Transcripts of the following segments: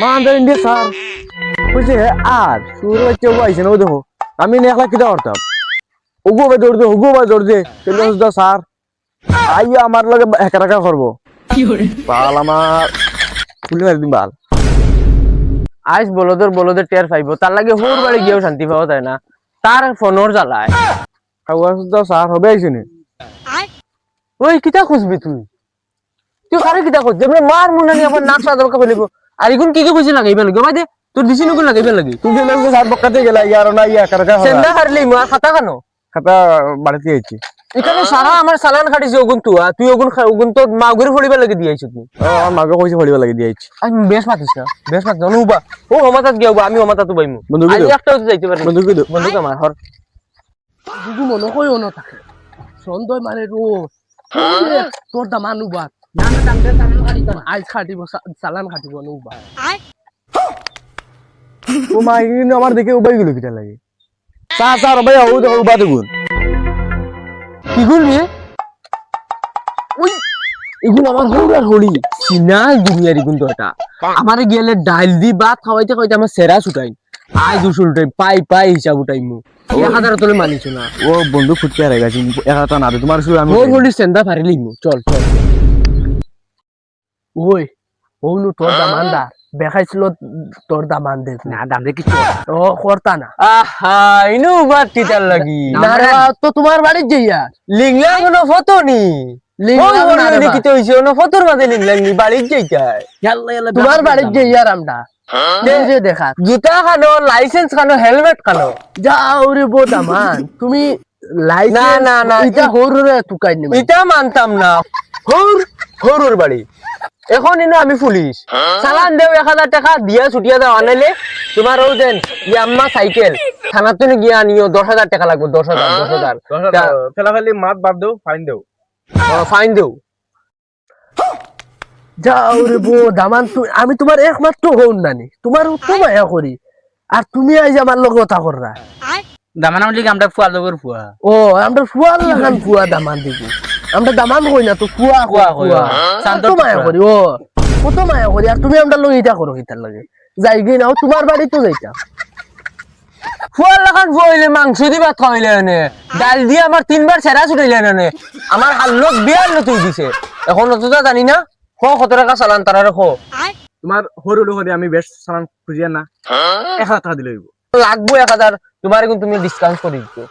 মানদার India sir বুঝছে আর শুরু হচ্ছে ও আইছে না ও দেখো আমি একলা কিটা করতাম ওগো ভাই দৌড় দে চলে আসো স্যার আইয়া আমার লগে একা একা করবো বাল আমার খুলে মারি দিন বাল আইস বলদের টের পাইবো তার লাগে হোর বাড়ি গিয়েও শান্তি পাওয়া যায় না তার ফোনর জ্বালায় স্যার হবে আইসি নি ওই কিটা খুঁজবি তুই কারে কিটা খুঁজবি আমরা মার মনে নিয়ে আমার নাক সাদা বকা ফেলিব আর এখন কি খুঁজে লাগাইবে লাগে ভাই দে তোর দিছি নকুল লাগাইবে লাগে তুই যে লোক স্যার বকাতে গেলা ইয়ার না ইয়া কারকা সেন্ডা হারলি মা খাতা কেন খাতা বাড়িতে আইছি এখানে সারা আমার সালান খাটিছে ওগুন তুই ওগুন তো মাগুরে ফড়িবা লাগে দিয়াইছ তুই মাগো কইছে ফড়িবা লাগে দিয়াইছি আমি বেশ মাতিস না বেশ মাত অনুবা ও হমাতাত গেবা আমি হমাতাত বাইমু আজ একটাও যাইতে পারবি বন্ধু আমার হর দুগু মনে কই ono থাকে সন্ধ্যা মানে রো তোর দা মানুবা না না দামতে সালান খাটিব আজ খাটিব সালান খাটিব অনুবা ও মা ইনি আমার দেখে উবাই গেল কিটা লাগে স্যার ভাই ও দেখো উবা দেখুন কি করবি ওই এগুলো আমার হৌরার হলি সিনাল দুনিয়ার এগুলো তো এটা আমারে গেলে ডাইল দি ভাত খাওয়াইতে খাওয়াইতে আমার সেরা ছুটাই আজ উসুল টাইম পাই হিসাব উঠাই মু 1000 তোলে মানিছ না ও বন্ধু ফুটকে হারাই গেছে 1000 না দে তোমার শুধু আমি ওর হলি সেন্ডা ফারিলি মু চল ওই ওনু তোর দামানদার দেখাইছিল তোর দামান দে না দাম দে কিছু ও করতা না আহা ইনু বাত কিটার লাগি না রে তো তোমার বাড়ি যাইয়া লিংলা কোনো ফটো নি লিংলা না দেখি তো হইছে ওনো ফটোর মাঝে লিংলা নি বাড়ি যাইতাই ইয়াল্লা তোমার বাড়ি যাইয়া রামডা যে দেখা জুতা খানো লাইসেন্স খানো হেলমেট খানো যাও রে বো দামান তুমি লাইসেন্স না এটা হররে তুকাই নি এটা মানতাম না হরুর বাড়ি এখন ইনো আমি পুলিশ চালান দেও 1000 টাকা দিয়া ছুটিয়া দাও আনাইলে তোমার ও দেন ইয়াম্মা সাইকেল থানাতে গিয়া নিও 10000 টাকা লাগবে 10000 ফেলাফেলি মাত বাদ দেও ফাইন দেও যাও রে বো দামান আমি তোমার একমাত্র হন নানি তোমার তো মায়া করি আর তুমি আইজ আমার লগে কথা কররা দামান আমলি আমরা ফুয়া লগর ফুয়া ও আমরা ফুয়া লাগান ফুয়া দামান দিবি আমরা দামান কই না তো ফুয়া শান্ত মায়া করি ও কত মায়া করি আর তুমি আমরা লগে এটা করো কিতার লাগে যাই গই নাও তোমার বাড়ি তো যাইতা ফুয়া লাগান ফুয়াইলে মাংস দিবা খাইলে এনে ডাল দিয়ে আমার 3 বার সেরা ছুটাইলে এনে আমার হাল্লত বিয়ার নতুই দিছে এখন অতটা জানি না কত টাকা চালান তারা রাখো তোমার হরু লোকে আমি বেশ চালান খুঁজিয়া না 1000 টাকা দিলে লাগবো 1000 তোমার এখন তুমি ডিসকাউন্ট করে দিছো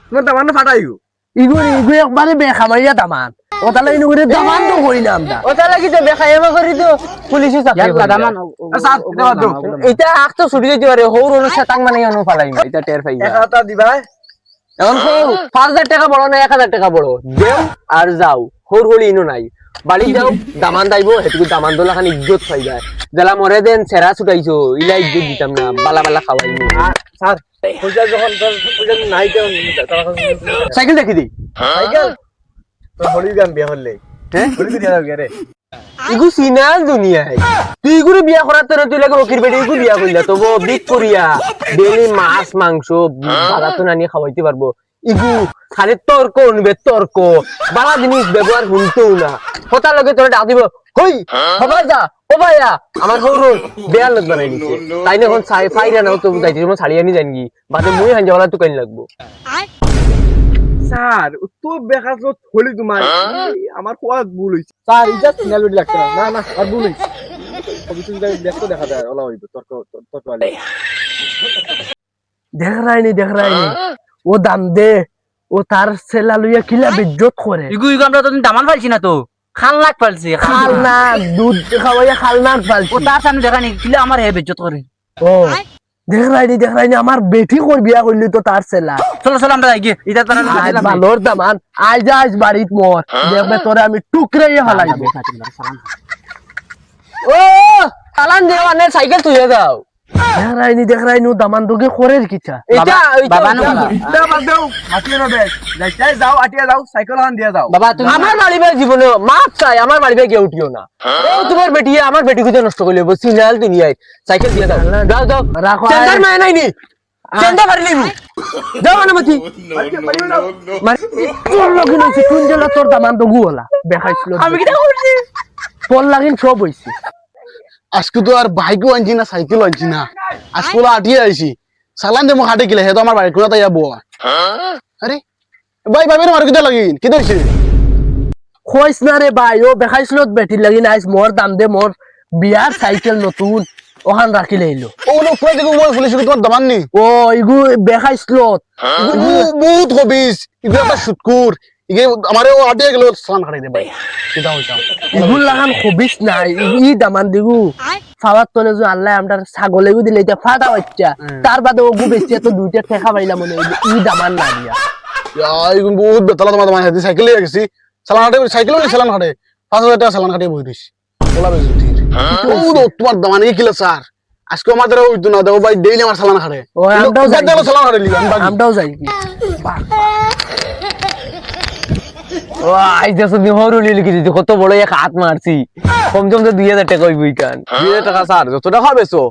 তোমার দামান ফাটাইও ইগো একবারে বেখামাইয়া দামান ওটা লাগি নগরে দামান তো করি না আমরা ওটা লাগি তো বেখাইমা করি তো পুলিশে চাকরি দামান এটা আখ তো ছুটি দিতে পারে হৌর অনু শতাং মানে অনু ফালাইম এটা টের পাই 1000 টাকা দিবা এখন হৌ 5000 টাকা বড় না 1000 টাকা বড় দেও আর যাও হৌর হলি ইনো নাই বাড়ি যাও দামান দাইবো হেতু দামান দলা খান ইজ্জত পাই যায় জেলা মরে দেন সেরা ছুটাইছো ইলা ইজ্জত দিতাম না বালা খাওয়াইমু স্যার পয়সা যখন পয়সা নাই দেও সাইকেল দেখি দি সাইকেল তো হলি গাম বিয়া হলে হ্যাঁ হলি দিয়া দাও রে ইগু সিনাল দুনিয়া হে তুই ইগুরে বিয়া করার তোর তুই লাগে ওকির বেডি ইগু বিয়া কইলা তো বিট করিয়া ডেলি মাছ মাংস বালা তো নানি খাওয়াইতে পারবো ইগু খালি তর্ক নিবে তর্ক বালা জিনিস ব্যবহার হুনতেও না হতা লগে তোরে ডাক দিব হই খবর যা ও ভাইয়া আমার হরুন বেয়ার লোক বানাই দিছে তাই না এখন ফাইরা নাও তো যাইতে তুমি ছাড়িয়ে নি জানগি বাদে মুই হাঞ্জা वाला তো কাইন লাগবো স্যার তো বেকার তো থলি তোমার আমার কোয়া ভুল হইছে স্যার ইজা সিগন্যাল বেড লাগতো না আর ভুল হইছে অবশ্যই দেখো দেখা যায় ওলা হইতো তর্ক वाले দেখ রাইনি ও দাম দে ও তার সেলা লইয়া কিলা বিজ্জত করে ইগু আমরা তো দামান পাইছি না তো খালনাক পালছি খালনা দুধ খাওয়াইয়া খালনাক পালছি ও তার সামনে দেখানি কিলা আমার হে বিজ্জত করে ও দেখ রাইনি আমার বেটি কর বিয়া করলি তো তার সেলা চলো আমরা যাই গিয়ে এটা তারা ভালোর দামান আজ বাড়িত মোর দেখবে তোরে আমি টুকরাইয়া ফেলাইব ও চালান দেওয়ানে সাইকেল তুইয়ে দাও দেখ রাইনি দামান তোকে করে কিছা এটা বাবা না বাদ দাও হাতিয়ে না বেশ যাইতাই যাও আটিয়া যাও সাইকেল আন দিয়া যাও বাবা তুমি আমার বাড়ি ভাই জীবনে মাপ চাই আমার বাড়ি ভাই গিয়ে উঠিও না ও তোমার বেটি আমার বেটি কুতে নষ্ট করলে সিগন্যাল দুনিয়ায় সাইকেল দিয়ে দাও দাও রাখো সেন্টার মায় নাই নি সেন্টার পারলি যাও অনুমতি তোর লগিন হইছে কোন জেলা তোর দামান তো গুলা দেখাইছিল আমি কি করছি তোর লাগিন সব হইছে আজকে তো আর বাইকও আনছি না সাইকেলও আনছি না আজকে আটিয়ে আইছি সালান যে মোক হাটে গেলে হে তো আমার বাইক তাই যাবো আরে ভাই ভাবির মার কিটা লাগিন কি হইছে কইস না রে ভাই ও বেখাইছিল বেটি লাগি নাইস মোর দাম দে মোর বিয়ার সাইকেল নতুন ওখান রাখি লইলো ও নো কই দেখো মোবাইল ফুলিছ তোমার দামান নি ও ইগু বেখাইছিল বহুত হবিস ইগু একটা শুটকুর ইগে আমারে ও আটিয়ে গেল সালান খাড়াই দে ভাই কিটা হইতা ইগুল লাগান খবিস নাই ই দামান দিগু ফাওয়ার তলে যে আল্লাহ আমটার ছাগলে গু দিলে এটা ফাটা হচ্ছে তার বাদে ওগু বেশি তো দুইটা ঠেকা পাইলা মনে ই দামান না দিয়া ইগু বহুত বেতলা তোমার দামান হাতে সাইকেলে গেছি সালান হাটে সাইকেলও নি সালান হাটে 5000 টাকা সালান হাটে বই দিছি ওলা বেজুতির ও তোমার দামান কি কিলো স্যার আজকে আমাদের হইতো না দেখো ভাই ডেইলি আমার সালান খাড়ে ও আমটাও যাই সালান খাড়ে লিগা আমটাও যাই ও আইজা শুনি হরুলি লিখে দিতে কত বড় এক হাত মারছি কম কম তো 2000 টাকা হইবই কান 2000 টাকা স্যার যত টাকা বেচো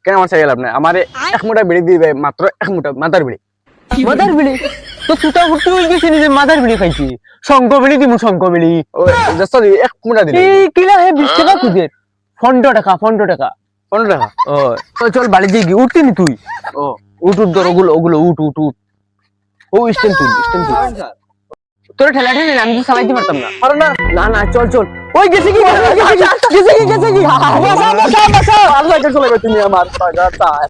কেন আমার সাইকেল আপনি আমারে এক মুঠা বিড়ি দিবে মাত্র এক মুঠা মাথার বিড়ি মাদার বিড়ি তো তুতা ফুটতে হই গেছিস যে মাদার বিড়ি খাইছি শঙ্খ বিড়ি দিমু শঙ্খ বিড়ি ও জাস্ট এক মুঠা দিলে এই কিলা হে 20 টাকা কুদের 15 টাকা 15 টাকা 15 টাকা ও চল বাড়ি দিয়ে গিয়ে উঠতি নি তুই ও উঠ উঠ ধর ওগুলো ওগুলো উঠ উঠ উঠ ও স্ট্যান্ড তুল তোর ঠেলা ঠেলে আমি তো চালাইতে পারতাম না আরে না না না চল চল ওই গেছে কি আল্লাহ কে চলে তুমি আমার টাকা